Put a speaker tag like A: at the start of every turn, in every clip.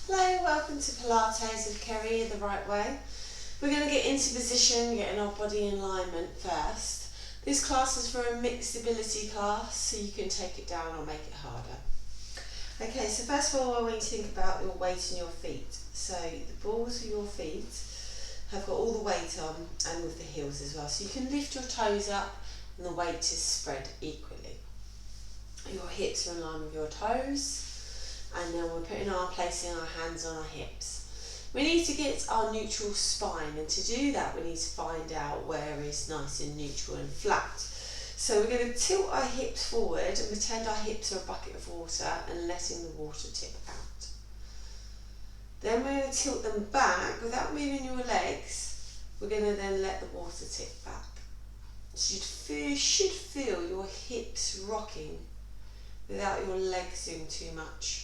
A: Hello, welcome to Pilates with Kerry the right way. We're going to get into position, getting our body in alignment first. This class is for a mixed ability class, so you can take it down or make it harder. Okay, so first of all I want you to think about your weight in your feet. So the balls of your feet have got all the weight on and with the heels as well. So you can lift your toes up and the weight is spread equally. Your hips are in line with your toes. And then we're placing our hands on our hips. We need to get our neutral spine, and to do that we need to find out where is nice and neutral and flat. So we're going to tilt our hips forward and pretend our hips are a bucket of water and letting the water tip out. Then we're going to tilt them back without moving your legs. We're going to then let the water tip back. So you should feel your hips rocking without your legs doing too much.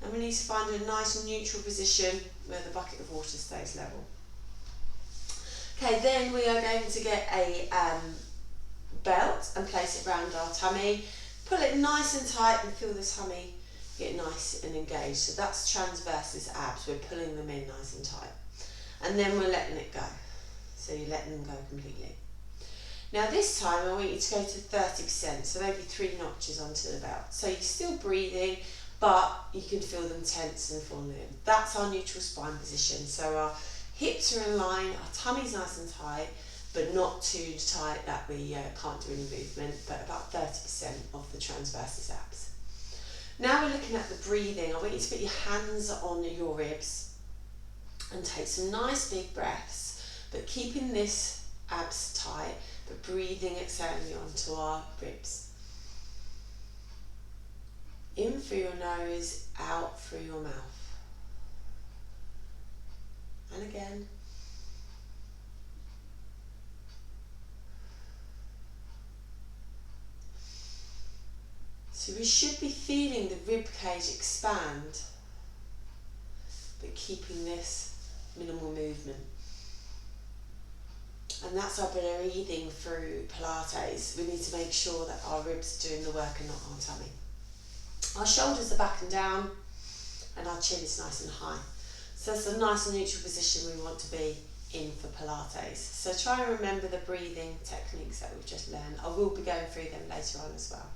A: And we need to find a nice and neutral position where the bucket of water stays level. Okay, then we are going to get a belt and place it around our tummy. Pull it nice and tight and feel the tummy get nice and engaged. So that's transversus abs, we're pulling them in nice and tight. And then we're letting it go. So you're letting them go completely. Now this time I want you to go to 30%, so maybe 3 notches onto the belt. So you're still breathing, but you can feel them tense and falling in. That's our neutral spine position. So our hips are in line, our tummy's nice and tight, but not too tight that we can't do any movement, but about 30% of the transversus abs. Now we're looking at the breathing. I want you to put your hands on your ribs and take some nice big breaths, but keeping this abs tight, but breathing, exhaling onto our ribs. In through your nose, out through your mouth. And again. So we should be feeling the rib cage expand, but keeping this minimal movement. And that's our breathing through Pilates. We need to make sure that our ribs are doing the work and not our tummy. Our shoulders are back and down, and our chin is nice and high. So that's a nice and neutral position we want to be in for Pilates. So try and remember the breathing techniques that we've just learned. I will be going through them later on as well.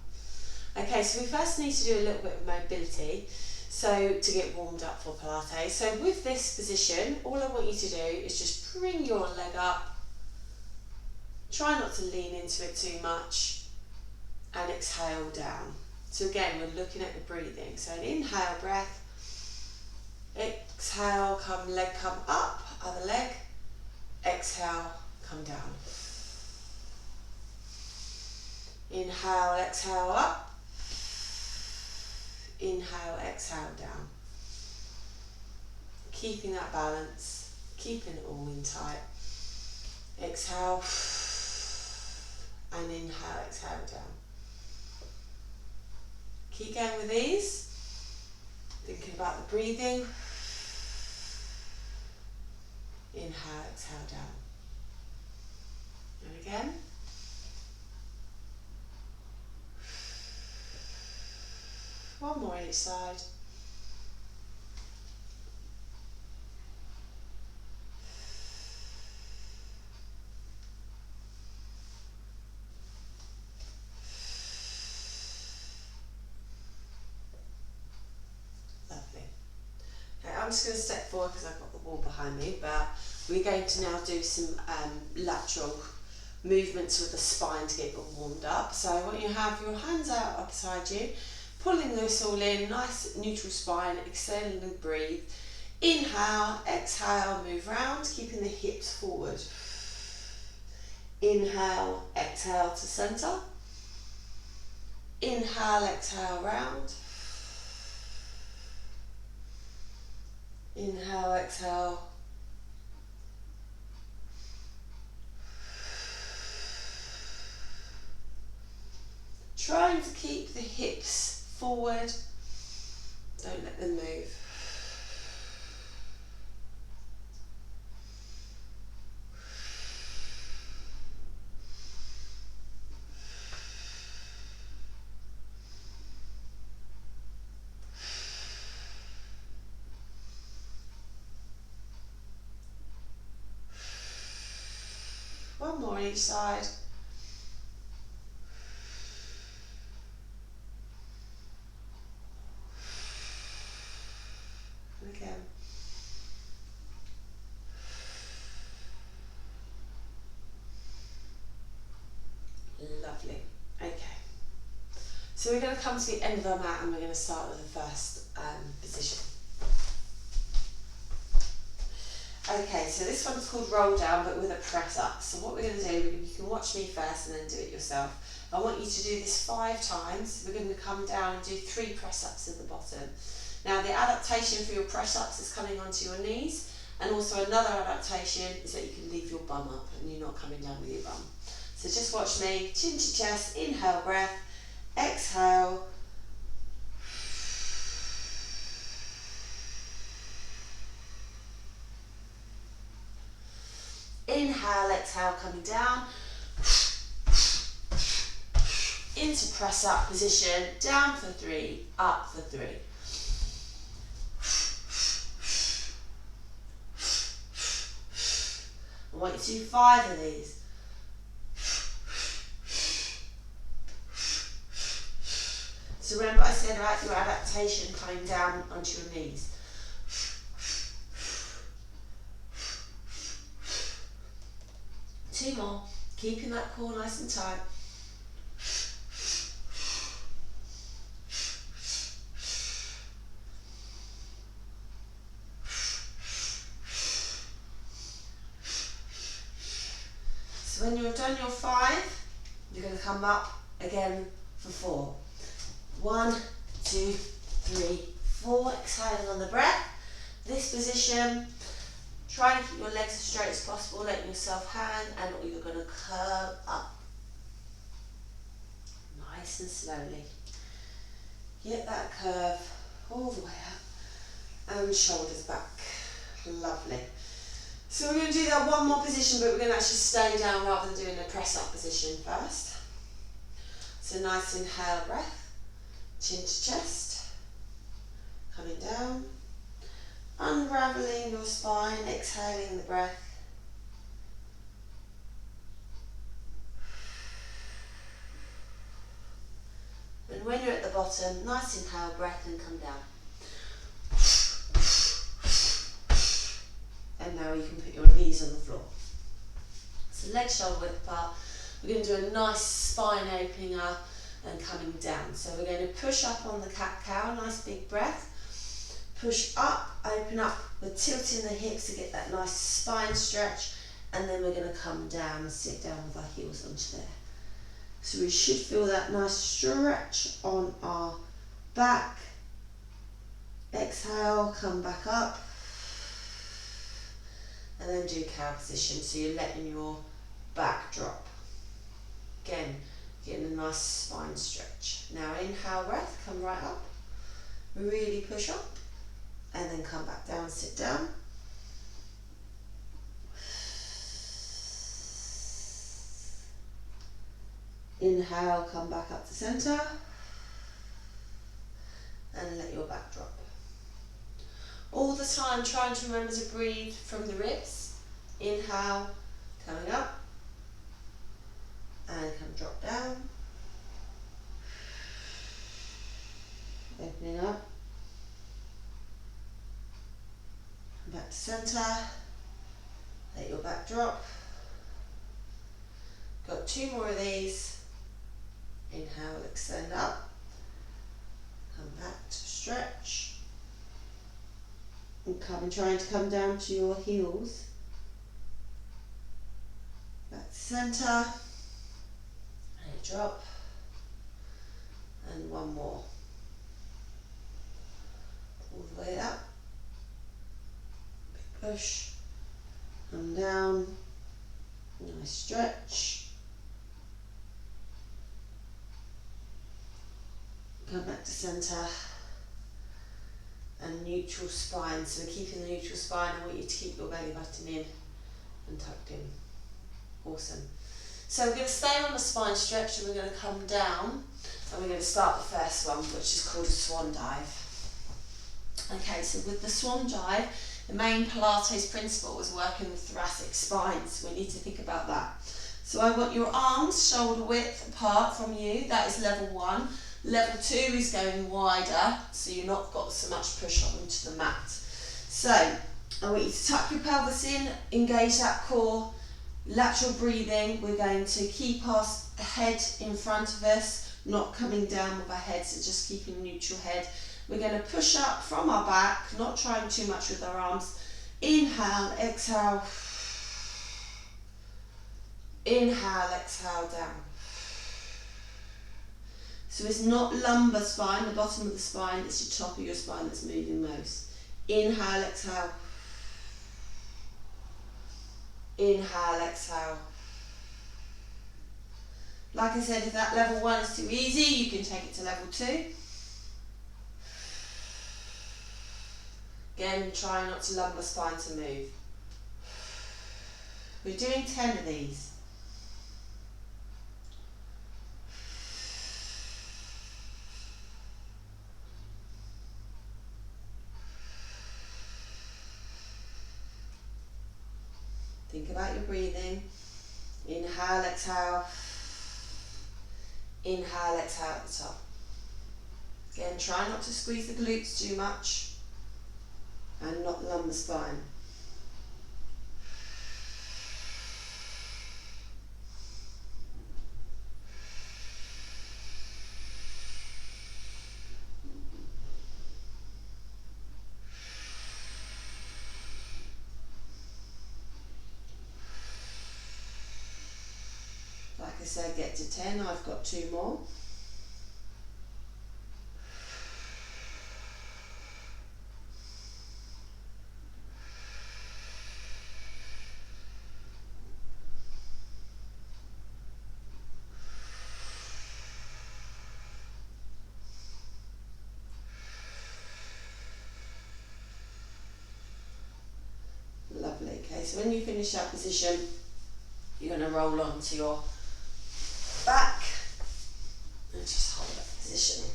A: Okay, so we first need to do a little bit of mobility, so to get warmed up for Pilates. So with this position, all I want you to do is just bring your leg up. Try not to lean into it too much, and exhale down. So again, we're looking at the breathing. So an inhale breath, exhale, leg come up, other leg, exhale, come down. Inhale, exhale up, inhale, exhale down. Keeping that balance, keeping it all in tight. Exhale, and inhale, exhale down. Keep going with these, thinking about the breathing. Inhale, exhale down. And again. One more each side. I'm just going to step forward because I've got the wall behind me, but we're going to now do some lateral movements with the spine to get it warmed up. So I want you to have your hands out up beside you, pulling this all in, nice neutral spine, exhaling and breathe. Inhale, exhale, move round, keeping the hips forward. Inhale, exhale to centre. Inhale, exhale round. Inhale, exhale. Trying to keep the hips forward. Don't let them move. each side. And again. Lovely. Okay. So we're going to come to the end of our mat and we're going to start with the first position. Okay, so this one's called roll down but with a press up. So what we're going to do, you can watch me first and then do it yourself. I want you to do this 5 times. We're going to come down and do 3 press ups at the bottom. Now the adaptation for your press ups is coming onto your knees, and also another adaptation is that you can leave your bum up and you're not coming down with your bum. So just watch me, chin to chest, inhale breath, exhale. Inhale, exhale, coming down. Into press up position, down for 3, up for 3. I want you to do 5 of these. So remember I said about your adaptation coming down onto your knees. Two more, keeping that core nice and tight. So when you've done your 5, you're going to come up again for 4. 1, 2, 3, 4. Exhaling on the breath. This position, try and keep your legs as straight as possible, letting yourself hang, and you're going to curve up. Nice and slowly. Get that curve all the way up and shoulders back. Lovely. So we're going to do that one more position, but we're going to actually stay down rather than doing a press up position first. So nice inhale breath, chin to chest, coming down, unraveling your spine, exhaling the breath. And when you're at the bottom, nice inhale breath and come down. And now you can put your knees on the floor. So legs shoulder width apart. We're going to do a nice spine opening up and coming down. So we're going to push up on the cat-cow, nice big breath. Push up, open up, we're tilting the hips to get that nice spine stretch, and then we're going to come down and sit down with our heels onto there. So we should feel that nice stretch on our back. Exhale, come back up. And then do cow position, so you're letting your back drop. Again, getting a nice spine stretch. Now inhale breath, come right up. Really push up. And then come back down, sit down. Inhale, come back up to centre. And let your back drop. All the time trying to remember to breathe from the ribs. Inhale, coming up, and come drop down. Opening up. Come back to centre. Let your back drop. Got 2 more of these. Inhale, extend up. Come back to stretch. And trying to come down to your heels. Back to centre. And drop. And 1 more. All the way up. Big push. Come down. Nice stretch. Come back to centre. And neutral spine, so we're keeping the neutral spine. I want you to keep your belly button in and tucked in. Awesome. So we're going to stay on the spine stretch and we're going to come down and we're going to start the first one, which is called a swan dive. Okay, so with the swan dive, the main Pilates principle is working the thoracic spine, so we need to think about that. So I want your arms shoulder width apart from you. That is level 1. Level 2 is going wider, so you've not got so much push onto the mat. So I want you to tuck your pelvis in, engage that core, lateral breathing. We're going to keep our head in front of us, not coming down with our head, so just keeping a neutral head. We're going to push up from our back, not trying too much with our arms. Inhale, exhale. Inhale, exhale, down. So it's not lumbar spine, the bottom of the spine, it's your top of your spine that's moving most. Inhale, exhale. Inhale, exhale. Like I said, if that level 1 is too easy, you can take it to level 2. Again, try not to lumbar spine to move. We're doing 10 of these. Think about your breathing. Inhale, exhale. Inhale, exhale at the top. Again, try not to squeeze the glutes too much and not the lumbar spine. Like I said, get to 10, I've got 2 more. Lovely, okay, so when you finish that position, you're going to roll onto your back and just hold that position.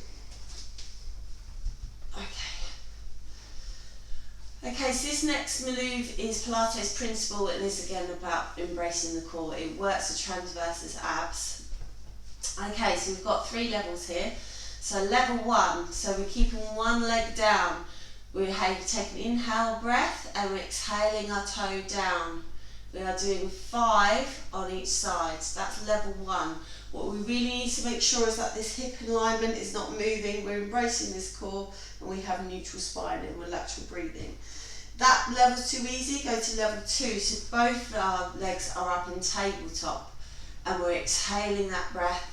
A: Okay, so this next move is Pilates principle, and is again about embracing the core. It works the transversus abs. Okay, so we've got 3 levels here. So level 1, so we're keeping one leg down. We're taking an inhale breath and we're exhaling our toe down. We are doing 5 on each side, so that's level 1. What we really need to make sure is that this hip alignment is not moving. We're embracing this core and we have a neutral spine and we're lateral breathing. That level's too easy, go to level 2. So both our legs are up in tabletop and we're exhaling that breath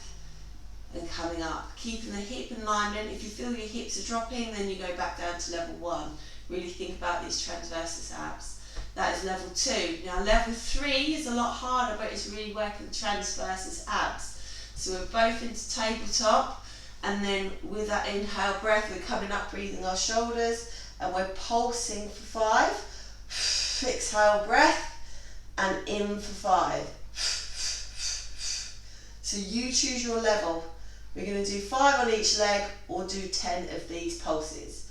A: and coming up. Keeping the hip alignment. If you feel your hips are dropping, then you go back down to level 1. Really think about these transversus abs. That is level 2. Now level 3 is a lot harder, but it's really working the transversus abs. So we're both into tabletop, and then with that inhale breath, we're coming up, breathing our shoulders, and we're pulsing for 5. Exhale breath, and in for 5. So you choose your level. We're going to do 5 on each leg, or do 10 of these pulses.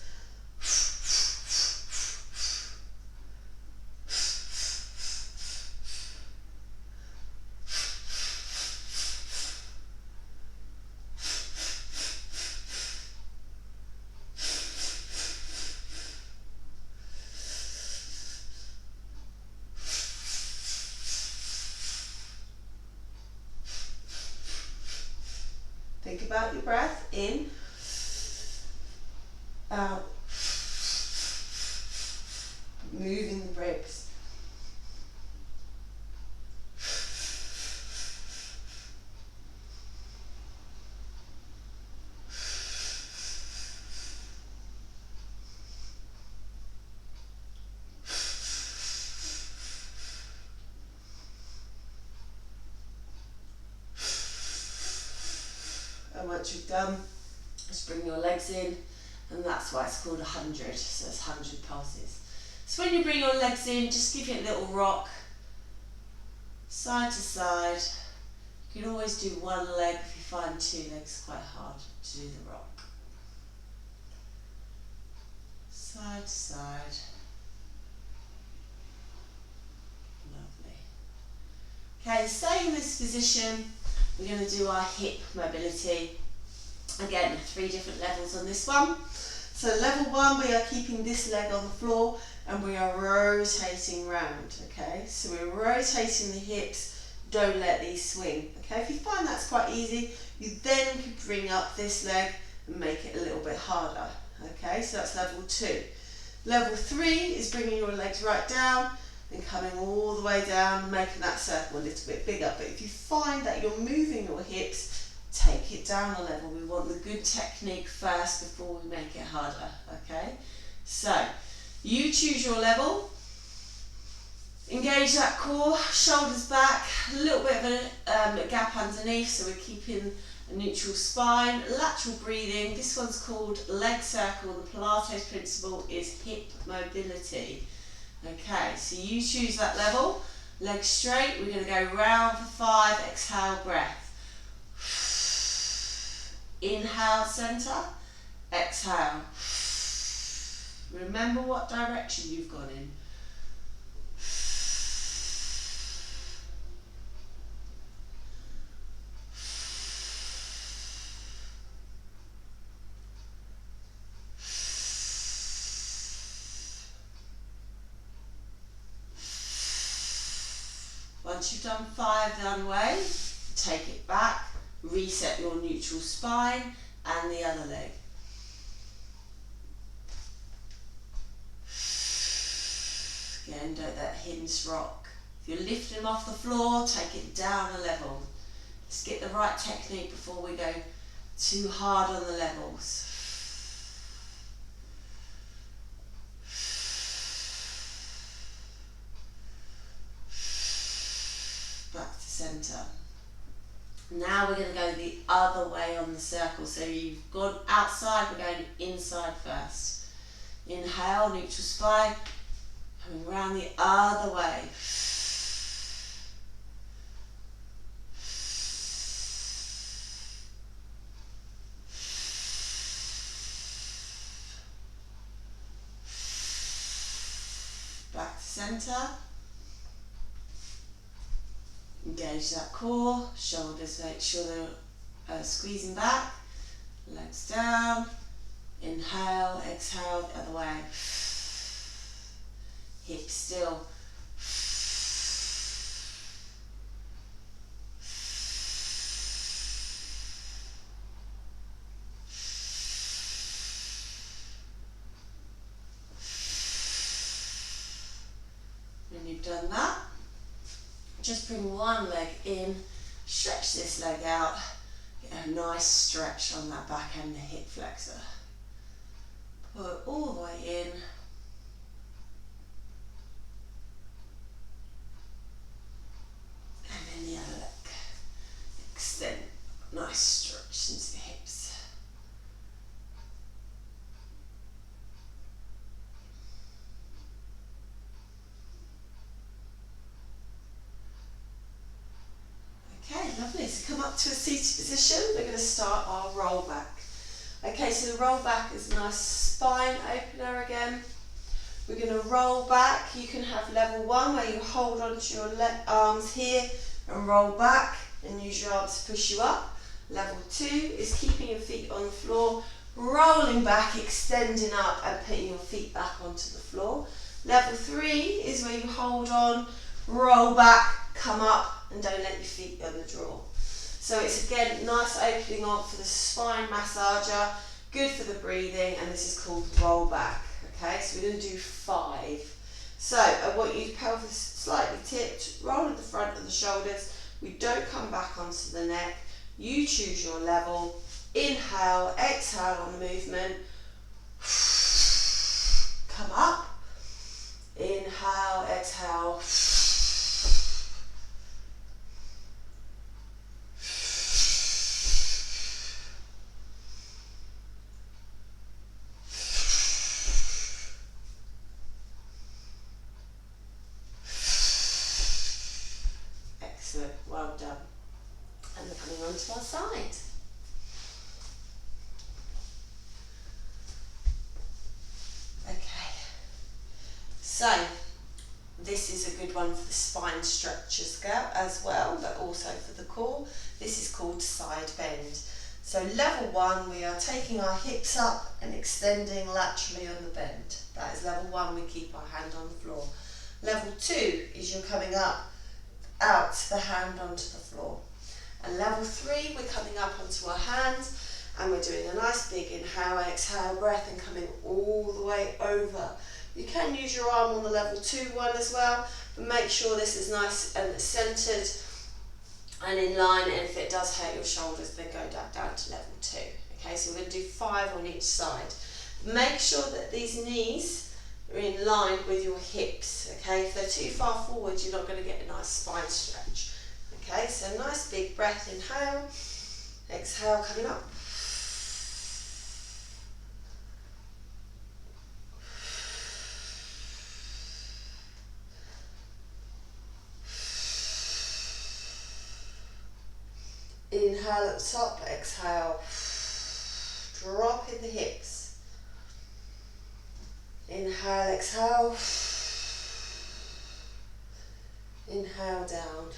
A: Think about your breath, in, out, moving the ribs. And once you've done, just bring your legs in, and that's why it's called 100, so it's 100 pulses. So when you bring your legs in, just give it a little rock, side to side. You can always do one leg if you find 2 legs quite hard to do the rock. Side to side. Lovely. Okay, stay in this position. We're going to do our hip mobility. Again, 3 different levels on this one. So level 1, we are keeping this leg on the floor and we are rotating round, okay? So we're rotating the hips, don't let these swing, okay? If you find that's quite easy, you then could bring up this leg and make it a little bit harder, okay? So that's level 2. Level 3 is bringing your legs right down and coming all the way down, making that circle a little bit bigger. But if you find that you're moving your hips, take it down a level. We want the good technique first before we make it harder, okay? So, you choose your level, engage that core, shoulders back, a little bit of a gap underneath, so we're keeping a neutral spine, lateral breathing. This one's called leg circle. The Pilates principle is hip mobility. Okay, so you choose that level, legs straight, we're going to go round for 5, exhale, breath. Inhale, centre, exhale. Remember what direction you've gone in. Once you've done 5 one way, take it back, reset your neutral spine and the other leg. Again, don't let hips rock. If you're lifting them off the floor, take it down a level. Let's get the right technique before we go too hard on the levels. Back to centre. Now we're going to go the other way on the circle. So you've gone outside, we're going inside first. Inhale, neutral spine, coming round the other way. Back to centre. Engage that core, shoulders make sure they're squeezing back, legs down, inhale, exhale, the other way. Hips still. When you've done that, just bring one leg in, stretch this leg out, get a nice stretch on that back and the hip flexor. Pull it all the way in. And then the other leg. Extend, nice stretch into the hips. Okay, lovely. So come up to a seated position. We're going to start our roll back. Okay, so the roll back is a nice spine opener again. We're going to roll back. You can have level 1 where you hold onto your arms here and roll back and use your arms to push you up. Level 2 is keeping your feet on the floor, rolling back, extending up and putting your feet back onto the floor. Level 3 is where you hold on, roll back, come up and don't let your feet on the drawer. So it's again nice opening on for the spine massager, good for the breathing, and this is called roll back. Okay, so we're going to do 5. So I want you to pelvis slightly tipped, roll at the front of the shoulders. We don't come back onto the neck. You choose your level. Inhale, exhale on the movement. Come up. Inhale, exhale. Excellent, well done. And we're coming onto our side. Okay, so this is a good one for the spine stretch as well, but also for the core. This is called side bend. So level 1, we are taking our hips up and extending laterally on the bend. That is level 1, we keep our hand on the floor. Level 2 is you're coming up, out the hand onto the floor. And level 3, we're coming up onto our hands and we're doing a nice big inhale, exhale breath and coming all the way over. You can use your arm on the level 2 one as well, but make sure this is nice and centered and in line, and if it does hurt your shoulders, then go down to level 2. Okay, so we're going to do 5 on each side. Make sure that these knees are in line with your hips. Okay, if they're too far forward, you're not going to get a nice spine stretch. Okay, so nice big breath, inhale, exhale, coming up. Inhale at the top, exhale, drop in the hips. Inhale, exhale, inhale down.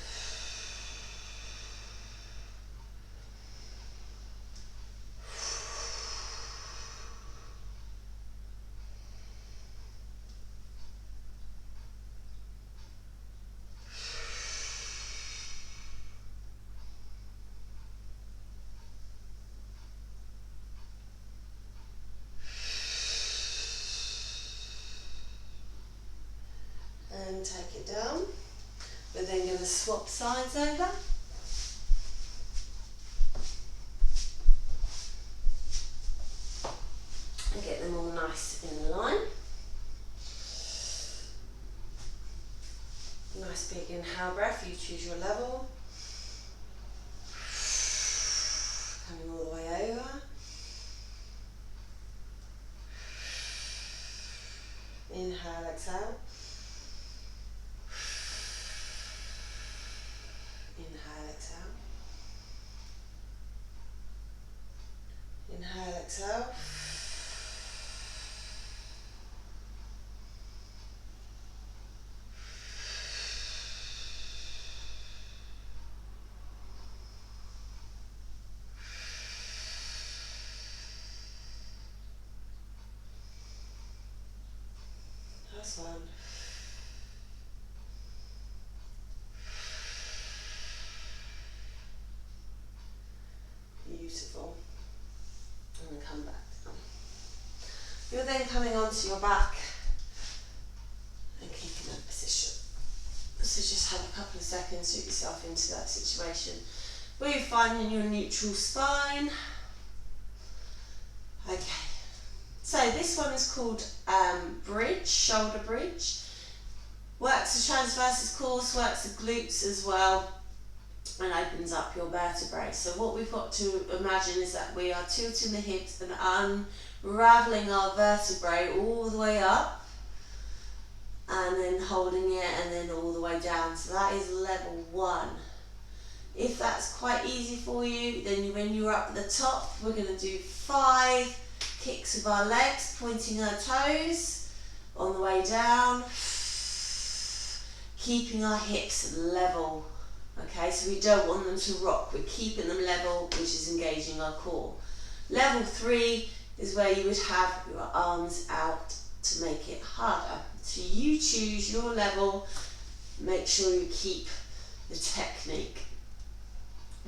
A: And take it down. We're then going to swap sides over. And get them all nice in line. Nice big inhale breath, you choose your level. Coming all the way over. Inhale, exhale. Inhale, exhale. Inhale, exhale. Last one. Beautiful. And then come back down. You're then coming onto your back and keeping that position. So just have a couple of seconds, put yourself into that situation where you're finding your neutral spine. Okay. So this one is called bridge, shoulder bridge. Works the transversus course, works the glutes as well, and opens up your vertebrae. So what we've got to imagine is that we are tilting the hips and unraveling our vertebrae all the way up, and then holding it, and then all the way down. So that is level 1. If that's quite easy for you, then when you're up at the top, we're going to do 5 kicks of our legs, pointing our toes on the way down, keeping our hips level. Okay, so we don't want them to rock, we're keeping them level, which is engaging our core. Level 3 is where you would have your arms out to make it harder. So you choose your level, make sure you keep the technique.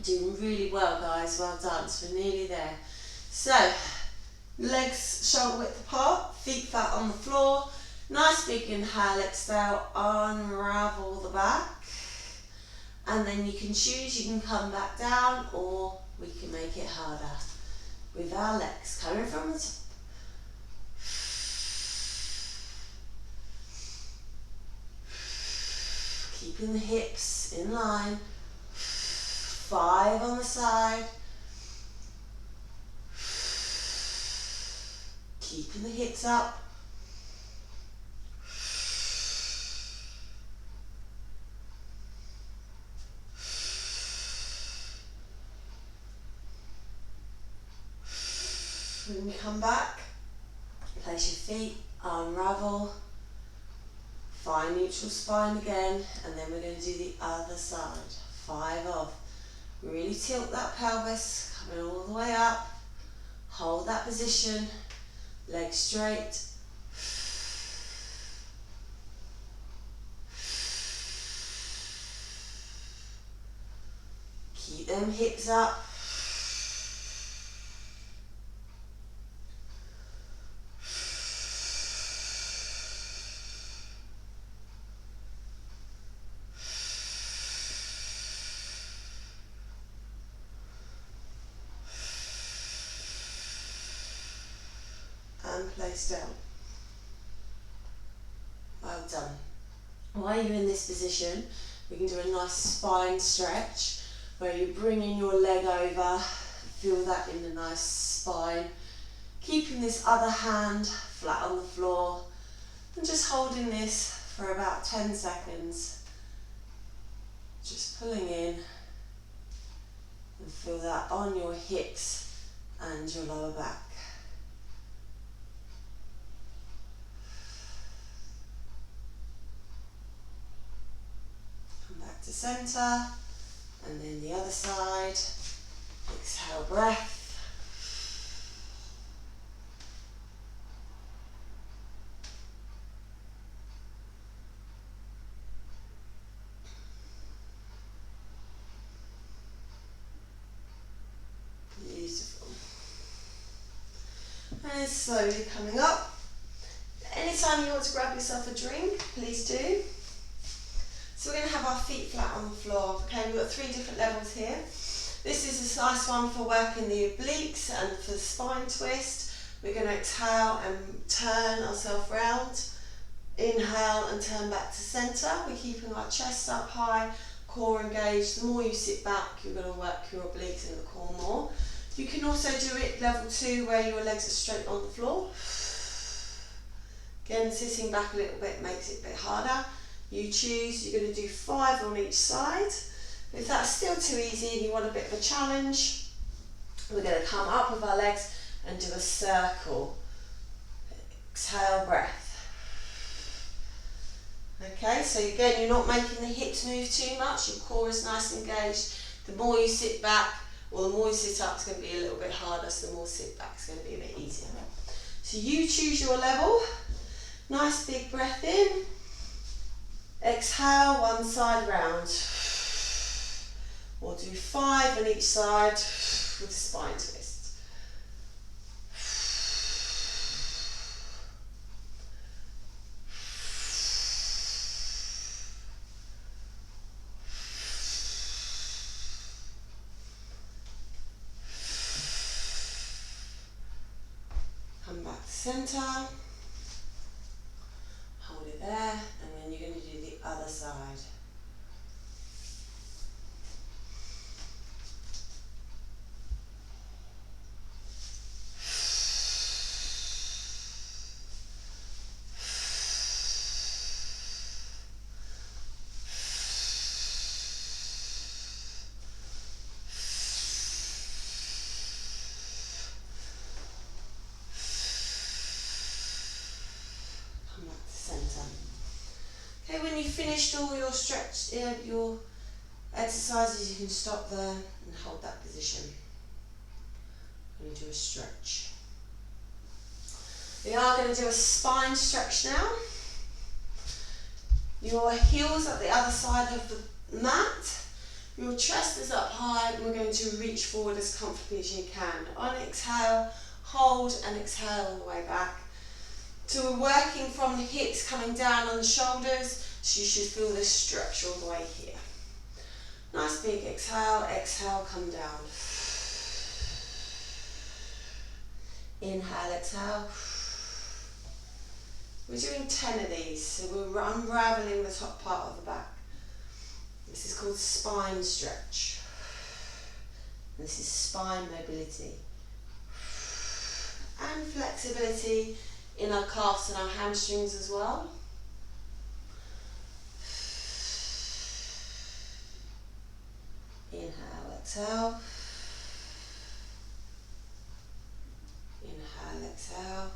A: Doing really well, guys, well done, so we're nearly there. So, legs shoulder width apart, feet flat on the floor, nice big inhale, exhale, unravel the back. And then you can choose, you can come back down, or we can make it harder with our legs coming from the top. Keeping the hips in line. 5 on the side. Keeping the hips up. When you come back, place your feet, unravel, Find neutral spine again, and then we're going to do the other side. 5 of. Really tilt that pelvis, coming all the way up. Hold that position, legs straight. Keep them hips up. And place down. Well done. While you're in this position, we can do a nice spine stretch where you're bringing your leg over, feel that in the nice spine, keeping this other hand flat on the floor and just holding this for about 10 seconds. Just pulling in and feel that on your hips and your lower back. Back to centre, and then the other side. Exhale, breath. Beautiful. And slowly coming up. Anytime you want to grab yourself a drink, please do. So we're going to have our feet flat on the floor. Okay, we've got 3 different levels here. This is a nice one for working the obliques and for the spine twist. We're going to exhale and turn ourselves round. Inhale and turn back to centre. We're keeping our chest up high, core engaged. The more you sit back, you're going to work your obliques and the core more. You can also do it level 2 where your legs are straight on the floor. Again, sitting back a little bit makes it a bit harder. You choose, you're going to do 5 on each side. If that's still too easy and you want a bit of a challenge, we're going to come up with our legs and do a circle. Exhale, breath. Okay, so again, you're not making the hips move too much, your core is nice and engaged. The more you sit back, or the more you sit up, it's going to be a little bit harder, so the more sit back is going to be a bit easier. So you choose your level. Nice big breath in. Exhale, one side round. We'll do 5 on each side with a spine twist. Come back to centre. Hold it there, and then you're going to do the other side. Come back to centre. Okay, when you've finished all your stretch, your exercises, you can stop there and hold that position. I'm going to do a stretch. We are going to do a spine stretch now. Your heels at the other side of the mat. Your chest is up high, and we're going to reach forward as comfortably as you can. On exhale, hold and exhale on the way back. So we're working from the hips coming down on the shoulders, so you should feel this stretch all the way here. Nice big exhale, exhale, come down. Inhale, exhale. We're doing 10 of these, so we're unravelling the top part of the back. This is called spine stretch. And this is spine mobility. And flexibility in our calves and our hamstrings as well. Inhale, exhale. Inhale, exhale.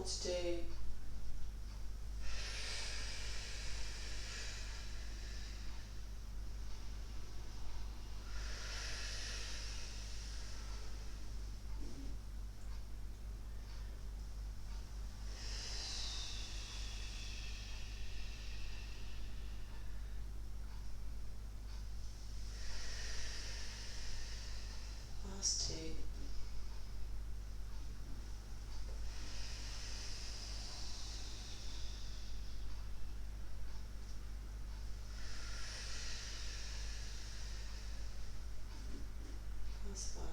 A: more to do. Last two. Last one.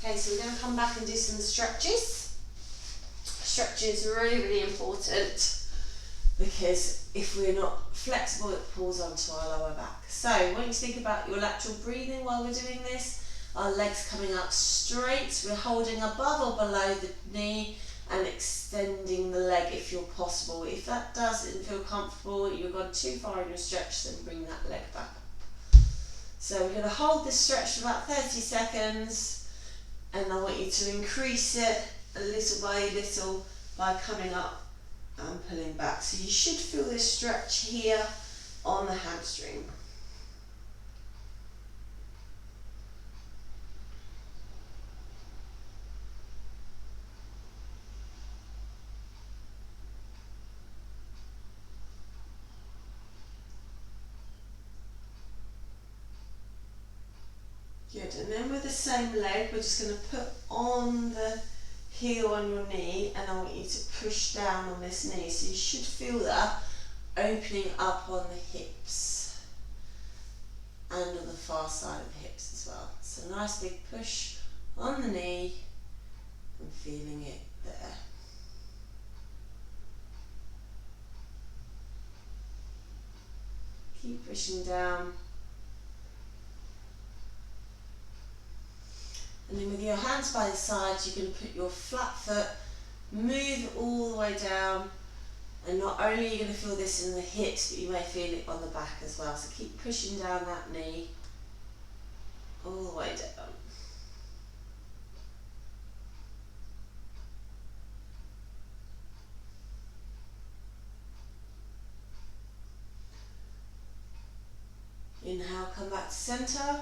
A: Okay, so we're going to come back and do some stretches. Stretching is really, really important because if we're not flexible, it pulls onto our lower back. So I want you to think about your lateral breathing while we're doing this. Our legs coming up straight. We're holding above or below the knee and extending the leg if you're possible. If that doesn't feel comfortable, you've gone too far in your stretch, then bring that leg back up. So we're going to hold this stretch for about 30 seconds. And I want you to increase it a little by little by coming up and pulling back. So you should feel this stretch here on the hamstring. Good, and then with the same leg, we're just going to put on the heel on your knee, and I want you to push down on this knee. So you should feel that opening up on the hips and on the far side of the hips as well. So nice big push on the knee and feeling it there. Keep pushing down. And then with your hands by the sides, you're going to put your flat foot, move all the way down, and not only are you going to feel this in the hips, but you may feel it on the back as well. So keep pushing down that knee all the way down. Inhale, come back to centre.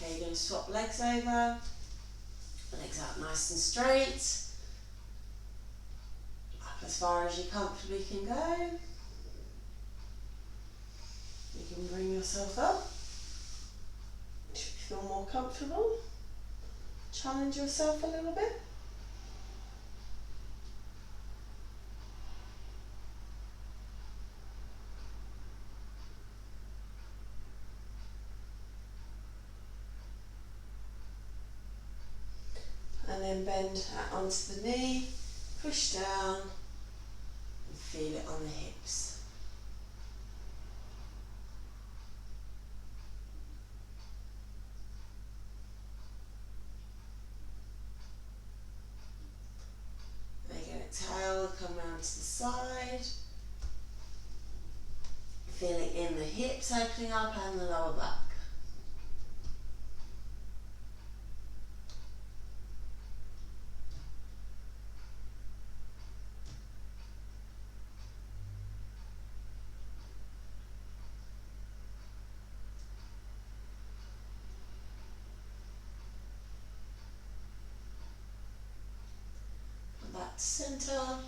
A: Okay, you're going to swap legs over, legs out nice and straight, up as far as you comfortably can go. You can bring yourself up if you feel more comfortable. Challenge yourself a little bit. And then bend onto the knee, push down and feel it on the hips. Make an exhale, come round to the side. Feel it in the hips opening up and the lower back. Back to centre.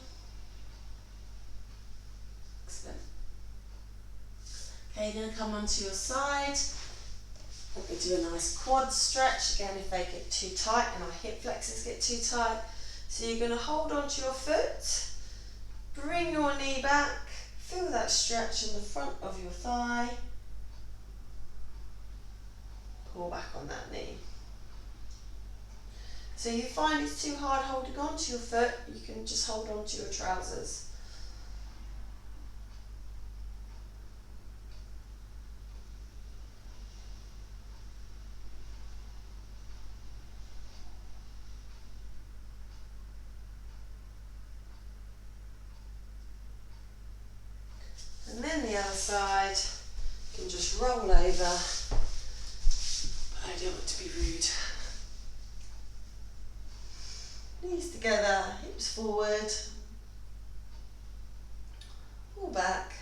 A: Excellent. Okay, you're going to come onto your side. We do a nice quad stretch. Again, if they get too tight and our hip flexors get too tight. So you're going to hold onto your foot, bring your knee back, feel that stretch in the front of your thigh. Pull back on that knee. So you find it's too hard holding on to your foot, you can just hold on to your trousers. the other side. You can just roll over. But I don't want to be rude. Knees together, hips forward. Pull back.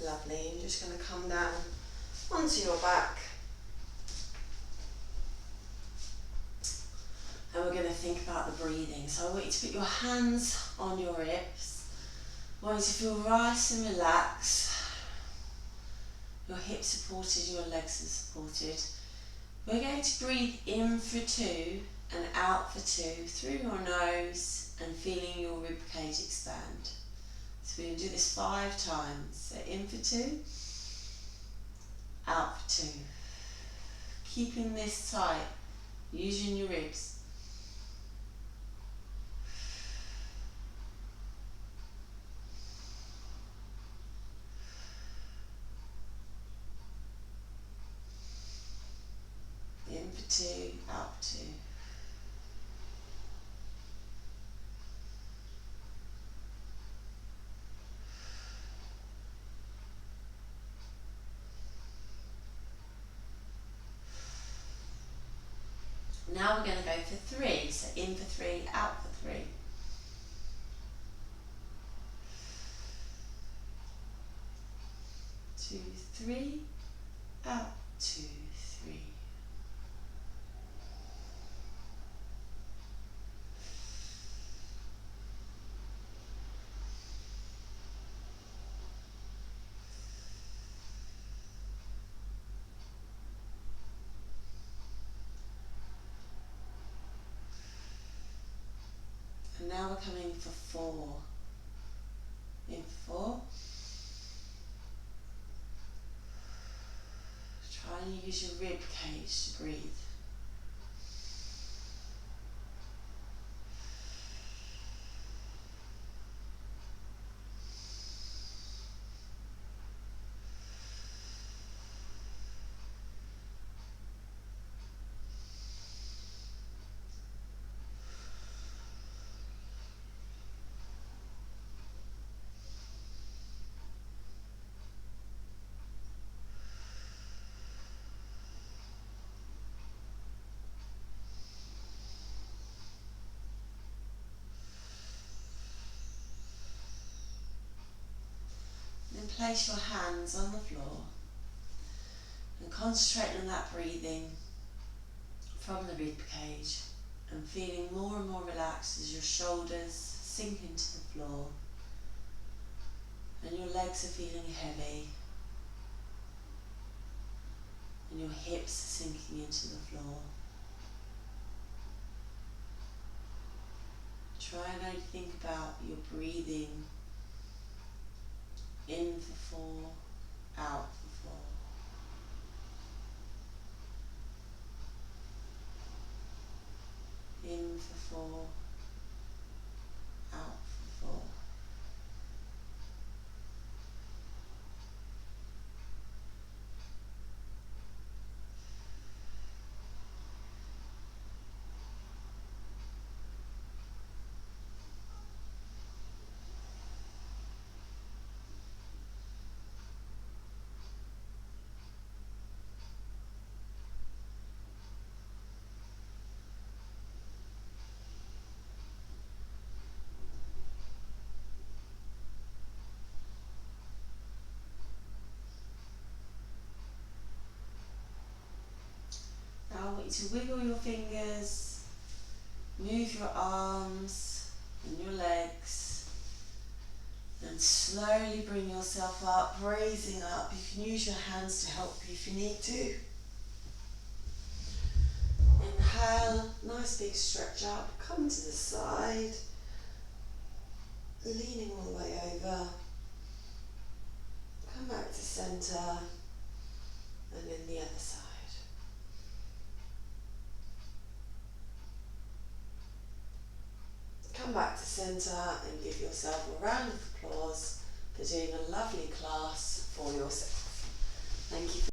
A: Lovely. You're just going to come down onto your back. And we're going to think about the breathing. So I want you to put your hands on your hips. I want you to feel nice and relaxed. Your hips supported, your legs are supported. We're going to breathe in for 2 and out for 2 through your nose and feeling your rib cage expand. So we're going to do this 5 times. So in for 2, out for 2. Keeping this tight, using your ribs. In for 2, out for 2. Now we're going to go for 3, so in for 3, out for 3. Two, 3, out, 2, 3. And now we're coming for 4. In 4. Try and use your rib cage to breathe. Then place your hands on the floor and concentrate on that breathing from the rib cage and feeling more and more relaxed as your shoulders sink into the floor and your legs are feeling heavy and your hips are sinking into the floor. Try and only think about your breathing. In for 4, out for 4. In for 4, out for 4. Now I want you to wiggle your fingers, move your arms and your legs, and slowly bring yourself up, raising up. You can use your hands to help you if you need to. Inhale, nice big stretch up, come to the side, leaning all the way over. Come back to centre, and then the other side. centre and give yourself a round of applause for doing a lovely class for yourself. Thank you for